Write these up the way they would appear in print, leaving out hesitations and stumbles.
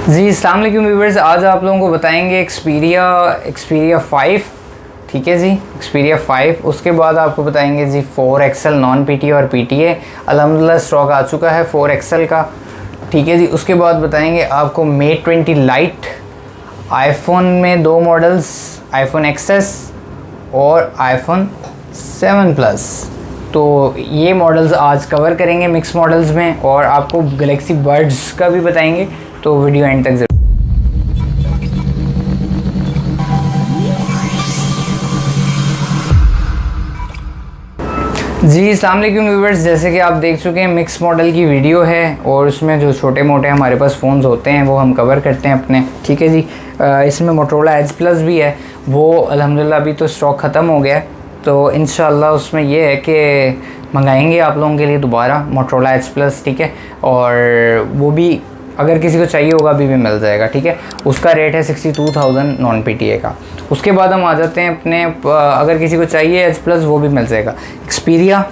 जी अस्सलाम वालेकुम व्यूअर्स, आज आप लोगों को बताएंगे एक्सपीरिया 5। ठीक है जी, एक्सपीरिया 5। उसके बाद आपको बताएंगे जी 4XL नॉन पीटीए और पीटीए। अल्हम्दुलिल्लाह स्टॉक आ चुका है 4XL का। ठीक है जी, उसके बाद बताएंगे आपको Mate 20 लाइट, आईफोन में 2 मॉडल्स, आईफोन XS और आईफोन 7 प्लस। तो ये मॉडल्स आज कवर करेंगे मिक्स मॉडल्स में, और आपको गैलेक्सी बड्स का भी बताएंगे, तो वीडियो एंड तक जरूर। जी अस्सलाम वालेकुम व्यूअर्स, जैसे कि आप देख चुके हैं मिक्स मॉडल की वीडियो है, और उसमें जो छोटे मोटे हमारे पास फ़ोन्स होते हैं वो हम कवर करते हैं अपने। ठीक है जी, इसमें मोटोरोला एज प्लस भी है, वो अल्हम्दुलिल्लाह अभी तो स्टॉक ख़त्म हो गया है, तो इंशाल्लाह उसमें ये है कि मंगाएंगे आप लोगों के लिए दोबारा मोटोरोला एज प्लस। ठीक है, और वो भी अगर किसी को चाहिए होगा अभी भी मिल जाएगा। ठीक है, उसका रेट है 62,000 नॉन पीटीए का। उसके बाद हम आ जाते हैं अपने, अगर किसी को चाहिए एच प्लस वो भी मिल जाएगा। Xperia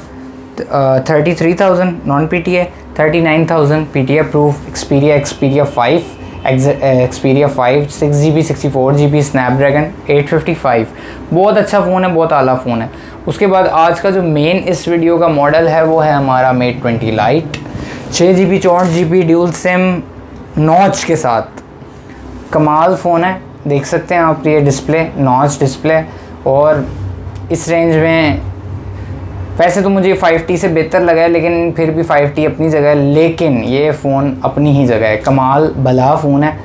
33,000 non PTA, 39,000 PTA approve. Xperia 5, Xperia 5 6GB 64GB Snapdragon 855। बहुत अच्छा फ़ोन है, बहुत आला फ़ोन है। उसके बाद आज का जो मेन इस वीडियो का मॉडल है वो है हमारा Mate 20 light, 6GB 64GB dual SIM notch के साथ। कमाल फ़ोन है, देख सकते हैं आप, ये डिस्प्ले नॉच डिस्प्ले, और इस रेंज में वैसे तो मुझे 5T से बेहतर लगा है, लेकिन फिर भी 5T अपनी जगह है, लेकिन ये फ़ोन अपनी ही जगह है। कमाल भला फ़ोन है,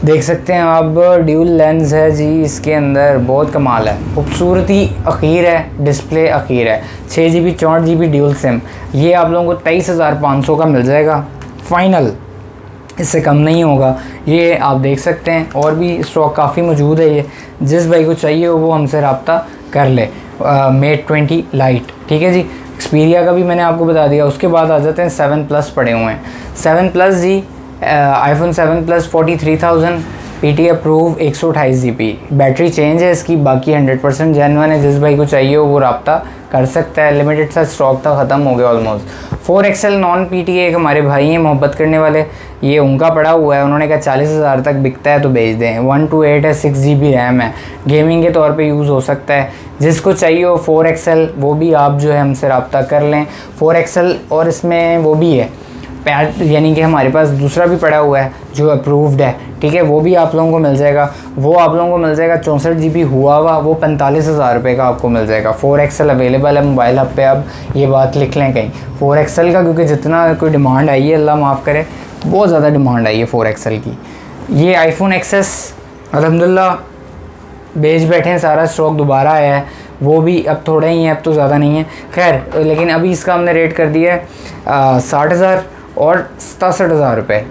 देख सकते हैं आप, ड्यूल लेंस है जी इसके अंदर, बहुत कमाल है। खूबसूरती अखीर है, डिस्प्ले अखीर है। 6GB 64GB ड्यूल सिम, ये आप लोगों को 23,500 का मिल जाएगा फाइनल, इससे कम नहीं होगा। ये आप देख सकते हैं, और भी स्टॉक काफ़ी मौजूद है। ये जिस भाई को चाहिए हो वो हमसे रब्ता कर ले। Mate 20 light. ठीक है जी, एक्सपीरिया का भी मैंने आपको बता दिया। उसके बाद आ जाते हैं 7 प्लस पड़े हुए हैं। 7 प्लस जी, iPhone 7 plus 43,000 PT approve, 128GB। Battery change है इसकी, बाकी 100% जेन्युइन है। जिस भाई को चाहिए हो वो रब्ता कर सकता है। लिमिटेड सा स्टॉक था, ख़त्म हो गया ऑलमोस्ट। 4XL नॉन पीटीए एक हमारे भाई हैं मोहब्बत करने वाले, ये उनका पड़ा हुआ है, उन्होंने कहा 40,000 तक बिकता है तो बेच दें। 128 है, 6GB रैम है, गेमिंग के तौर पे यूज़ हो सकता है। जिसको चाहिए हो 4XL वो भी आप जो है हमसे रब्ता कर लें। 4XL और इसमें वो भी है पैड, यानी कि हमारे पास दूसरा भी पड़ा हुआ है जो अप्रूव्ड है। ठीक है, वो भी आप लोगों को मिल जाएगा। वो आप लोगों को मिल जाएगा 64GB हुआ हुआ, वो 45,000 रुपये का आपको मिल जाएगा। 4XL अवेलेबल है मोबाइल हब पे, अब ये बात लिख लें कहीं 4XL का, क्योंकि जितना कोई डिमांड आई है, अल्लाह माफ़ करे, बहुत ज़्यादा डिमांड आई है 4XL की। ये आईफोन XS अल्हम्दुलिल्लाह बेच बैठे हैं, सारा स्टॉक दोबारा आया है, वो भी अब थोड़ा ही है, अब तो ज़्यादा नहीं है। खैर, लेकिन अभी इसका हमने रेट कर दिया है 60,000 और 67,000 रुपये।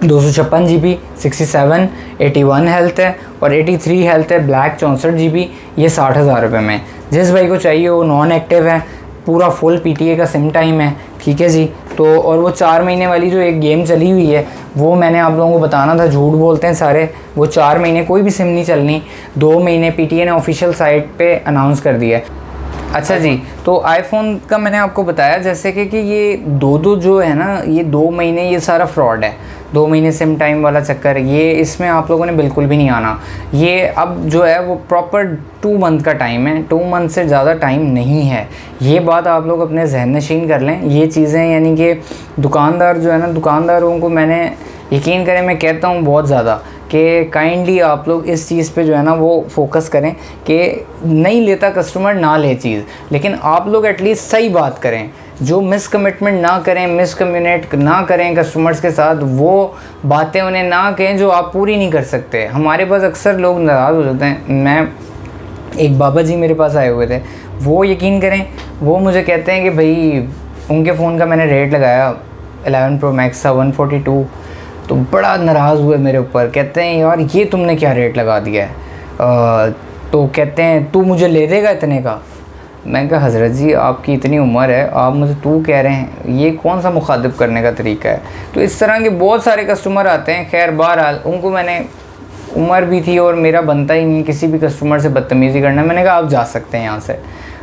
256GB 67, 81 हेल्थ है और 83 हेल्थ है, ब्लैक 64GB। ये 60,000 रुपये में। जिस भाई को चाहिए वो नॉन एक्टिव है, पूरा फुल पीटीए का सिम टाइम है। ठीक है जी, तो और वो 4 महीने वाली जो एक गेम चली हुई है वो मैंने आप लोगों को बताना था, झूठ बोलते हैं सारे, वो 4 महीने कोई भी सिम नहीं चलनी, 2 महीने पीटीए ने ऑफिशियल साइट पे अनाउंस कर दिया है। अच्छा जी, तो आईफोन का मैंने आपको बताया जैसे कि ये दो जो है ना, ये 2 महीने, ये सारा फ्रॉड है। 2 महीने सिम टाइम वाला चक्कर, ये इसमें आप लोगों ने बिल्कुल भी नहीं आना। ये अब जो है वो प्रॉपर 2 मंथ का टाइम है, 2 मंथ से ज़्यादा टाइम नहीं है। ये बात आप लोग अपने जहन नशीन कर लें। ये चीज़ें यानी कि दुकानदार जो है ना, दुकानदारों को मैंने, यकीन करें मैं कहता हूँ बहुत ज़्यादा, कि काइंडली आप लोग इस चीज़ पे जो है ना वो फोकस करें कि नहीं लेता कस्टमर ना ले चीज़, लेकिन आप लोग एटलीस्ट सही बात करें, जो मिस कमिटमेंट ना करें, मिस कम्युनिकेट ना करें कस्टमर्स के साथ, वो बातें उन्हें ना कहें जो आप पूरी नहीं कर सकते। हमारे पास अक्सर लोग नाराज़ हो जाते हैं। मैं, एक बाबा जी मेरे पास आए हुए थे, वो यकीन करें वो मुझे कहते हैं कि भाई उनके फ़ोन का मैंने रेट लगाया 11 Pro Max था 142, तो बड़ा नाराज़ हुए मेरे ऊपर। कहते हैं यार ये तुमने क्या रेट लगा दिया है, तो कहते हैं तू मुझे ले देगा इतने का। मैं कहा हज़रत जी आपकी इतनी उम्र है, आप मुझे तू कह रहे हैं, ये कौन सा मुखातिब करने का तरीका है। तो इस तरह के बहुत सारे कस्टमर आते हैं। खैर बहरहाल उनको मैंने, उम्र भी थी और मेरा बनता ही नहीं किसी भी कस्टमर से बदतमीज़ी करना, मैंने कहा आप जा सकते हैं यहाँ से।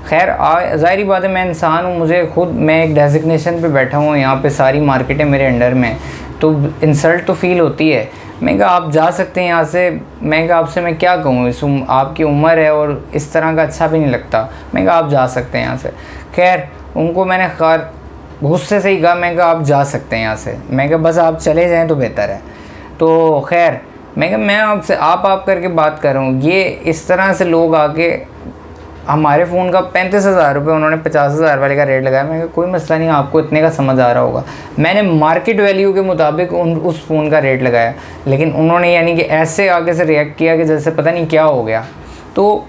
खैर ज़ाहिर बात है, मैं इंसान हूँ, मुझे खुद, मैं एक डेजिग्नेशन पे बैठा हूँ, यहाँ पे सारी मार्केटें मेरे अंडर में, तो इंसल्ट तो फील होती है। मैं कहा आप जा सकते हैं यहाँ से, मैं कहा आपसे मैं क्या कहूँ, आपकी उम्र है और इस तरह का अच्छा भी नहीं लगता। मैं कहा आप जा सकते हैं यहाँ से। खैर उनको मैंने खैर गुस्से से ही कहा, मैं कहा आप जा सकते हैं यहाँ से, मैं कहा बस आप चले जाएँ तो बेहतर है। तो खैर मैं कहा मैं आपसे आप करके बात कर रहा हूँ, ये इस तरह से लोग आके हमारे फ़ोन का 35,000 रुपये उन्होंने 50,000 वाले का रेट लगाया। मैं कहा कोई मसला नहीं, आपको इतने का समझ आ रहा होगा। मैंने मार्केट वैल्यू के मुताबिक उस फ़ोन का रेट लगाया, लेकिन उन्होंने यानी कि ऐसे आगे से रिएक्ट किया कि जैसे पता नहीं क्या हो गया। तो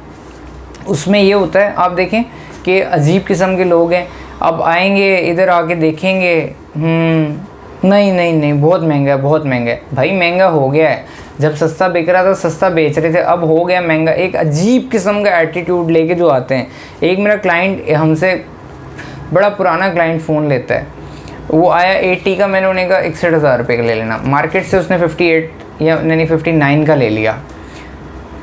उसमें ये होता है, आप देखें कि अजीब किस्म के लोग हैं। अब आएंगे इधर आके देखेंगे, नहीं नहीं नहीं बहुत महंगा है, बहुत महंगा है। भाई महंगा हो गया है, जब सस्ता बिक रहा था सस्ता बेच रहे थे, अब हो गया महंगा। एक अजीब किस्म का एटीट्यूड लेके जो आते हैं। एक मेरा क्लाइंट हमसे बड़ा पुराना क्लाइंट फ़ोन लेता है, वो आया 80 का, मैंने उन्हें कहा 61,000 रुपये का ले लेना। मार्केट से उसने 58 या नहीं 59 का ले लिया।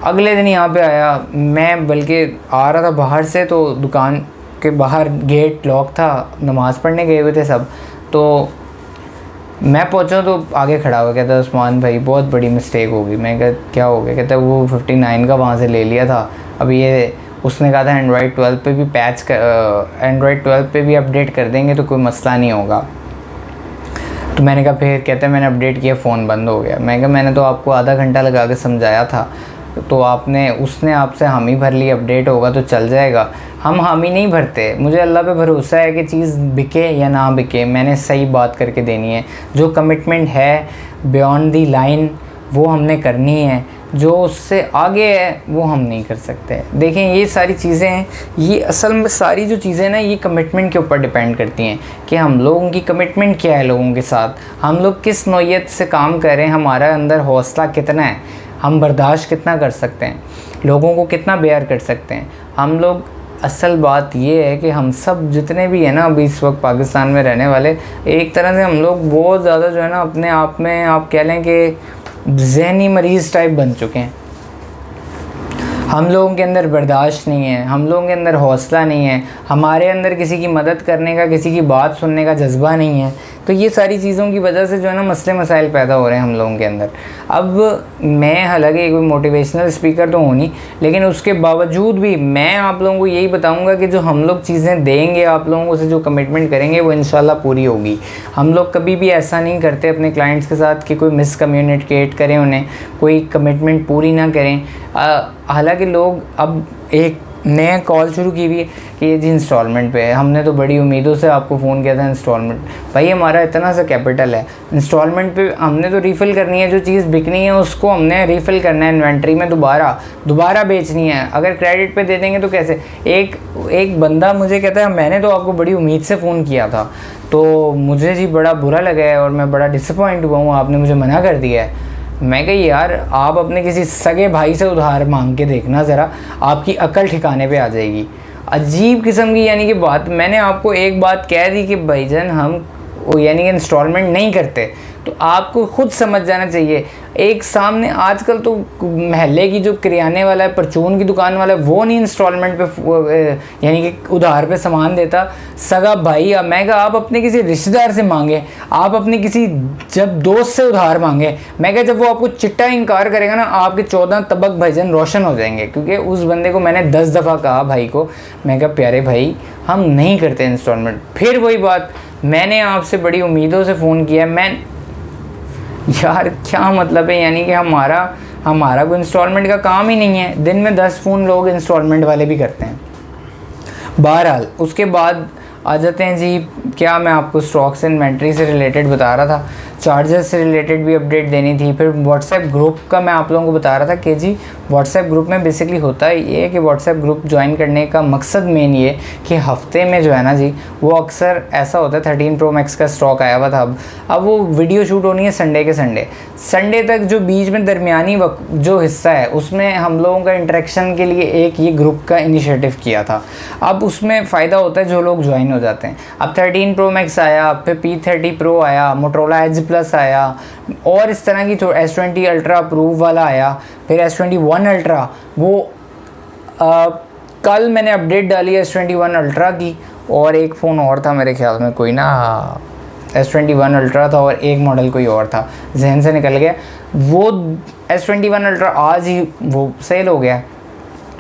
अगले दिन यहाँ पे आया, मैं बल्कि आ रहा था बाहर से, तो दुकान के बाहर गेट लॉक था, नमाज़ पढ़ने गए हुए थे सब। तो मैं पहुंचा तो आगे खड़ा हुआ, कहता उस्मान भाई बहुत बड़ी मिस्टेक होगी। मैं कहा क्या हो गया? कहता वो 59 का वहाँ से ले लिया था, अब ये उसने कहा था एंड्रॉयड 12 पे भी एंड्रॉयड 12 पे भी अपडेट कर देंगे तो कोई मसला नहीं होगा। तो मैंने कहा फिर? कहते मैंने अपडेट किया फ़ोन बंद हो गया। मैं कहा मैंने तो आपको आधा घंटा लगा के समझाया था, तो उसने आपसे हामी भर ली, अपडेट होगा तो चल जाएगा। हम हामी नहीं भरते, मुझे अल्लाह पे भरोसा है कि चीज़ बिके या ना बिके, मैंने सही बात करके देनी है। जो कमिटमेंट है बियॉन्ड दी लाइन वो हमने करनी है, जो उससे आगे है वो हम नहीं कर सकते। देखें ये सारी चीज़ें हैं, ये असल में सारी जो चीज़ें ना ये कमिटमेंट के ऊपर डिपेंड करती हैं कि हम लोगों की कमिटमेंट क्या है लोगों के साथ, हम लोग किस नौइयत से काम कर रहे हैं, हमारा अंदर हौसला कितना है, हम बर्दाश्त कितना कर सकते हैं, लोगों को कितना बेयर कर सकते हैं हम लोग। असल बात ये है कि हम सब जितने भी हैं ना अभी इस वक्त पाकिस्तान में रहने वाले, एक तरह से हम लोग बहुत ज़्यादा जो है ना अपने आप में आप कह लें कि ज़हनी मरीज़ टाइप बन चुके हैं। हम लोगों के अंदर बर्दाश्त नहीं है, हम लोगों के अंदर हौसला नहीं है, हमारे अंदर किसी की मदद करने का, किसी की बात सुनने का जज्बा नहीं है। तो ये सारी चीज़ों की वजह से जो है ना मसले मसाइल पैदा हो रहे हैं हम लोगों के अंदर। अब मैं हालांकि कोई मोटिवेशनल स्पीकर तो हूँ नहीं, लेकिन उसके बावजूद भी मैं आप लोगों को यही बताऊँगा कि जो हम लोग चीज़ें देंगे आप लोगों से, जो कमिटमेंट करेंगे वो इंशाल्लाह पूरी होगी। हम लोग कभी भी ऐसा नहीं करते अपने क्लाइंट्स के साथ कि कोई मिसकम्युनिकेट करें, उन्हें कोई कमिटमेंट पूरी ना करें। हालांकि लोग अब एक नया कॉल शुरू की हुई है कि ये जी इंस्टॉलमेंट पे है, हमने तो बड़ी उम्मीदों से आपको फ़ोन किया था इंस्टॉलमेंट। भाई हमारा इतना सा कैपिटल है, इंस्टॉलमेंट पे हमने तो रीफ़िल करनी है, जो चीज़ बिकनी है उसको हमने रीफ़िल करना है इन्वेंट्री में, दोबारा बेचनी है। अगर क्रेडिट पे दे देंगे तो कैसे? एक बंदा मुझे कहता है मैंने तो आपको बड़ी उम्मीद से फ़ोन किया था, तो मुझे जी बड़ा बुरा लगा है और मैं बड़ा डिसअपॉइंट हुआ हूँ, आपने मुझे मना कर दिया है। मैं कही यार आप अपने किसी सगे भाई से उधार मांग के देखना ज़रा, आपकी अकल ठिकाने पे आ जाएगी। अजीब किस्म की यानी कि बात, मैंने आपको एक बात कह दी कि भाईजान हम यानी कि इंस्टॉलमेंट नहीं करते, तो आपको खुद समझ जाना चाहिए। एक सामने आजकल तो महल्ले की जो किराने वाला है, परचून की दुकान वाला है, वो नहीं इंस्टॉलमेंट पे यानी कि उधार पे सामान देता, सगा भाई। अब मैं कहा आप अपने किसी रिश्तेदार से मांगे, आप अपने किसी जब दोस्त से उधार मांगे, मैं कहा जब वो आपको चिट्टा इनकार करेगा ना, आपके 14 तबक भाईजान रोशन हो जाएंगे। क्योंकि उस बंदे को मैंने 10 दफ़ा कहा भाई को, मैं कहा प्यारे भाई हम नहीं करते इंस्टॉलमेंट। फिर वही बात, मैंने आपसे बड़ी उम्मीदों से फ़ोन किया, मैं यार क्या मतलब है, यानी कि हमारा कोई इंस्टॉलमेंट का काम ही नहीं है। दिन में 10 फ़ोन लोग इंस्टॉलमेंट वाले भी करते हैं। बहरहाल उसके बाद आ जाते हैं जी, क्या मैं आपको स्टॉक्स इन्वेंट्री से रिलेटेड बता रहा था, चार्जर से रिलेटेड भी अपडेट देनी थी। फिर व्हाट्सएप ग्रुप का मैं आप लोगों को बता रहा था कि जी व्हाट्सएप ग्रुप में बेसिकली होता है ये कि व्हाट्सएप ग्रुप ज्वाइन करने का मकसद मेन ये कि हफ्ते में जो है ना जी, वो अक्सर ऐसा होता है 13 Pro Max का स्टॉक आया हुआ था। अब वो वीडियो शूट होनी है संडे के संडे तक, जो बीच में दरमियानी जो हिस्सा है उसमें हम लोगों का इंटरेक्शन के लिए एक ये ग्रुप का इनिशिएटिव किया था। अब उसमें फ़ायदा होता है जो लोग ज्वाइन हो जाते हैं। अब 13 Pro Max आया, फिर P30 Pro आया, मोटरोला एज प्लस आया, और इस तरह की S20 अल्ट्रा अप्रूव वाला आया, फिर S21 अल्ट्रा। वो कल मैंने अपडेट डाली है S21 अल्ट्रा की, और एक फ़ोन और था मेरे ख्याल में कोई ना, S21 अल्ट्रा था और एक मॉडल कोई और था, जहन से निकल गया। वो S21 अल्ट्रा आज ही वो सेल हो गया।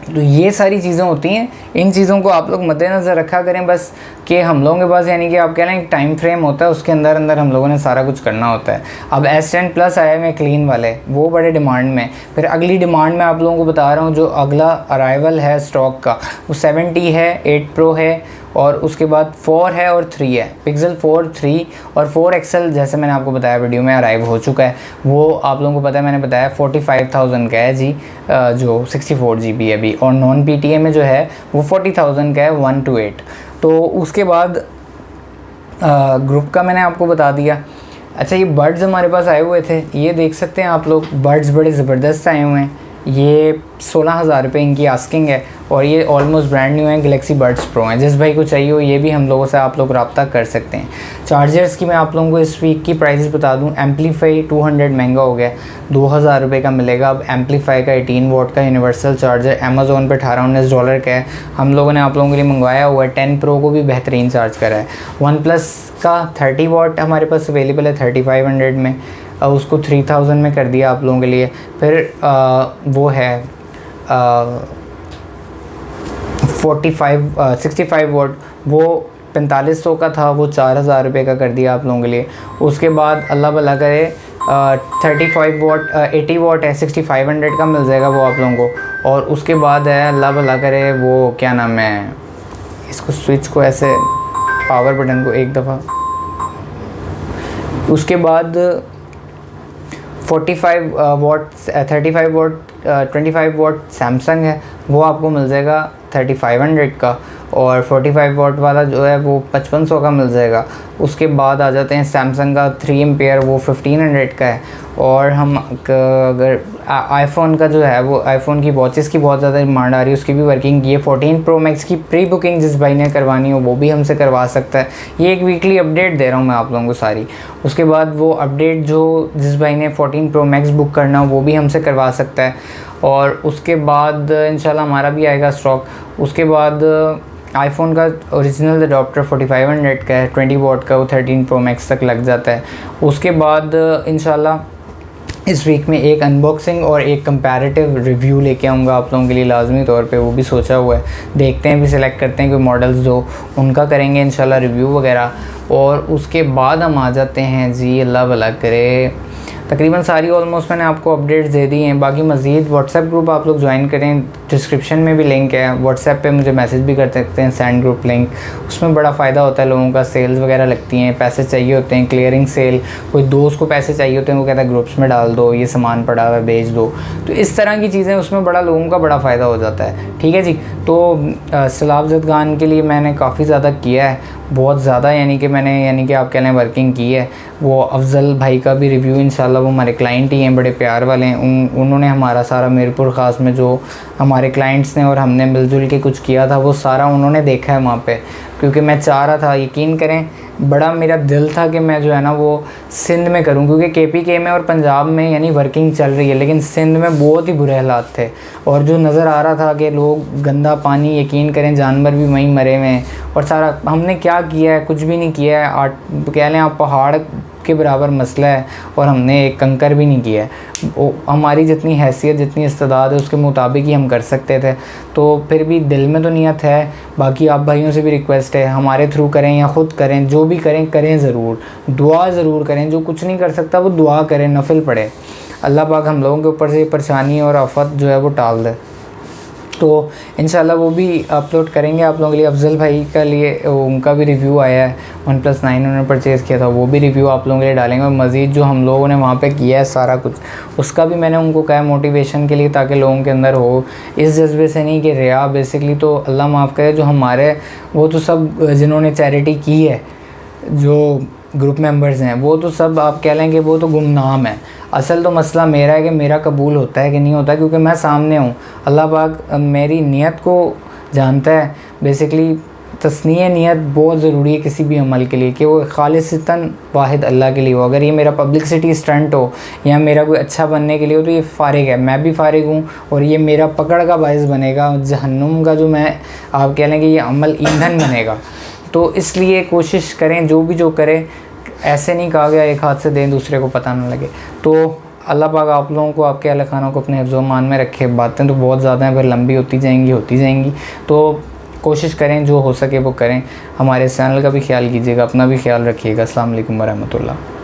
तो ये सारी चीज़ें होती हैं, इन चीज़ों को आप लोग मद्देनज़र रखा करें बस, कि हम लोगों के पास यानी कि आप कह लें एक टाइम फ्रेम होता है, उसके अंदर अंदर हम लोगों ने सारा कुछ करना होता है। अब S10 प्लस आया में क्लीन वाले, वो बड़े डिमांड में। फिर अगली डिमांड में आप लोगों को बता रहा हूँ, जो अगला अराइवल है स्टॉक का, वो 7T है, 8 Pro है, और उसके बाद 4 है और 3 है। पिक्सल 4, 3 और 4 XL जैसे मैंने आपको बताया वीडियो में अराइव हो चुका है। वो आप लोगों को पता है, मैंने बताया 45,000 का है जी, जो 64 GB है अभी, और नॉन PTA में जो है वो 40,000 का है 1 to 8। तो उसके बाद ग्रुप का मैंने आपको बता दिया। अच्छा, ये बड्स हमारे पास आए हुए थे, ये देख सकते हैं आप लोग, बड्स बड़े ज़बरदस्त आए हुए हैं। ये 16,000 रुपये इनकी आस्किंग है, और ये ऑलमोस्ट ब्रांड न्यू है, गैलेक्सी बड्स प्रो हैं। जिस भाई को चाहिए हो, ये भी हम लोगों से आप लोग रब्ता कर सकते हैं। चार्जर्स की मैं आप लोगों को इस वीक की प्राइसेस बता दूं। एम्पलीफाई 200 महंगा हो गया, 2,000 रुपये का मिलेगा। अब एम्पलीफाई का 18 वॉट का यूनिवर्सल चार्जर अमेज़ोन पे $18-19 का है। हम लोगों ने आप लोगों के लिए मंगवाया हुआ है। 10 Pro को भी बेहतरीन चार्ज करा है। वन प्लस का 30 वॉट हमारे पास अवेलेबल है 3500 में, उसको 3000 में कर दिया आप लोगों के लिए। फिर वो है 65 वॉट, वो 4500 का था, वो 4000 रुपये का कर दिया आप लोगों के लिए। उसके बाद अल्लाह भला करे 35 वॉट 80 वॉट है, 6500 का मिल जाएगा वो आप लोगों को। और उसके बाद है अल्लाह भला करे वो क्या नाम है, इसको स्विच को ऐसे पावर बटन को एक दफ़ा, उसके बाद 45 वॉट 35 वॉट 25 वॉट सैमसंग है, वो आपको मिल जाएगा 3500 का। और 45 वॉट वाला जो है वो 5500 का मिल जाएगा। उसके बाद आ जाते हैं सैमसंग का 3 एम्पेयर, वो 1500 का है। और हम अगर आईफोन का जो है, वो आईफोन की वॉचेस की बहुत ज़्यादा डिमांड आ रही है, उसकी भी वर्किंग की है। 14 Pro Max की प्री बुकिंग जिस भाई ने करवानी हो वो भी हमसे करवा सकता है। ये एक वीकली अपडेट दे रहा हूँ मैं आप लोगों को सारी। उसके बाद वो अपडेट जो जिस भाई ने 14 Pro Max बुक करना हो वो भी हमसे करवा सकता है। और उसके बाद इंशाल्लाह हमारा भी आएगा स्टॉक। उसके बाद आईफोन का ओरिजिनल अडॉप्टर 4500 का है, 20 वॉट का, वो 13 Pro Max तक लग जाता है। उसके बाद इंशाल्लाह इस वीक में एक अनबॉक्सिंग और एक कंपैरेटिव रिव्यू लेके आऊँगा आप लोगों के लिए लाजमी तौर पे, वो भी सोचा हुआ है। देखते हैं, भी सिलेक्ट करते हैं कोई मॉडल्स जो उनका करेंगे इंशाल्लाह रिव्यू वगैरह। और उसके बाद हम आ जाते हैं जी, अल्लाह भला करे, तकरीबन सारी ऑलमोस्ट मैंने आपको अपडेट्स दे दी हैं। बाकी मज़ीद व्हाट्सएप ग्रुप आप लोग ज्वाइन करें, डिस्क्रिप्शन में भी लिंक है। व्हाट्सएप पे मुझे मैसेज भी कर सकते हैं, सेंड ग्रुप लिंक, उसमें बड़ा फ़ायदा होता है लोगों का। सेल्स वगैरह लगती हैं, पैसे चाहिए होते हैं, क्लियरिंग सेल, कोई दोस्त को पैसे चाहिए होते हैं, वो कहता है ग्रुप्स में डाल दो, ये सामान पड़ा हुआ है भेज दो। तो इस तरह की चीज़ें, उसमें बड़ा लोगों का बड़ा फ़ायदा हो जाता है। ठीक है जी। तो सलाब ज़दगान के लिए मैंने काफ़ी ज़्यादा किया है, बहुत ज़्यादा, यानी कि आप कह लें वर्किंग की है। वो अफजल भाई का भी रिव्यू इंशाल्लाह, वो हमारे क्लाइंट ही हैं, बड़े प्यार वाले हैं। उन्होंने हमारा सारा मीरपुर ख़ास में जो हमारे क्लाइंट्स ने और हमने मिलजुल के कुछ किया था, वो सारा उन्होंने देखा है वहाँ पे। क्योंकि मैं चाह रहा था, यकीन करें, बड़ा मेरा दिल था कि मैं जो है ना वो सिंध में करूं, क्योंकि KPK में और पंजाब में यानी वर्किंग चल रही है, लेकिन सिंध में बहुत ही बुरे हालात थे। और जो नज़र आ रहा था कि लोग गंदा पानी, यकीन करें जानवर भी वहीं मरे हुए हैं। और सारा हमने क्या किया है, कुछ भी नहीं किया है। कह लें आप पहाड़ के बराबर मसला है, और हमने एक कंकर भी नहीं किया है। हमारी जितनी हैसियत, जितनी इस्तेदाद है, उसके मुताबिक ही हम कर सकते थे। तो फिर भी दिल में तो नियत है। बाकी आप भाइयों से भी रिक्वेस्ट है, हमारे थ्रू करें या ख़ुद करें, जो भी करें ज़रूर, दुआ ज़रूर करें। जो कुछ नहीं कर सकता वो दुआ करें, नफिल पढ़े। अल्लाह पाक हम लोगों के ऊपर से परेशानी और आफत जो है वो टाल दे। तो इंशाल्लाह वो भी अपलोड करेंगे आप लोगों के लिए। अफजल भाई का लिए उनका भी रिव्यू आया है, OnePlus 9 उन्होंने परचेज़ किया था, वो भी रिव्यू आप लोगों के लिए डालेंगे। और मज़ीद जो हम लोगों ने वहाँ पे किया है सारा कुछ, उसका भी मैंने उनको कहा है मोटिवेशन के लिए, ताकि लोगों के अंदर हो, इस जज्बे से नहीं कि रिया। बेसिकली तो अल्लाह माफ़ करे, जो हमारे वो तो सब जिन्होंने चैरिटी की है, जो ग्रुप मेंबर्स हैं, वो तो सब आप कह लें कि वो तो गुमनाम है। असल तो मसला मेरा है कि मेरा कबूल होता है कि नहीं होता, क्योंकि मैं सामने हूँ। अल्लाह पाक मेरी नीयत को जानता है। बेसिकली तस्नीय नियत बहुत ज़रूरी है किसी भी अमल के लिए, कि वो खालिसतन वाहिद अल्लाह के लिए हो। अगर ये मेरा पब्लिसिटी स्टंट हो या मेरा कोई अच्छा बनने के लिए हो, तो ये फ़ारिग है, मैं भी फ़ारिग हूँ। और ये मेरा पकड़ का बायस बनेगा, जहन्नुम का जो मैं आप कह लें कि ये अमल ईंधन बनेगा। तो इसलिए कोशिश करें, जो करें ऐसे नहीं कहा गया एक हाथ से दें दूसरे को पता ना लगे। तो अल्लाह पाक आप लोगों को, आपके अहल खाना को अपने हिफ्ज़-ओ-मान में रखे। बातें तो बहुत ज़्यादा हैं, फिर लंबी होती जाएंगी। तो कोशिश करें जो हो सके वो करें। हमारे चैनल का भी ख्याल कीजिएगा, अपना भी ख्याल रखिएगा। अस्सलाम वालेकुम वरहमतुल्लाह।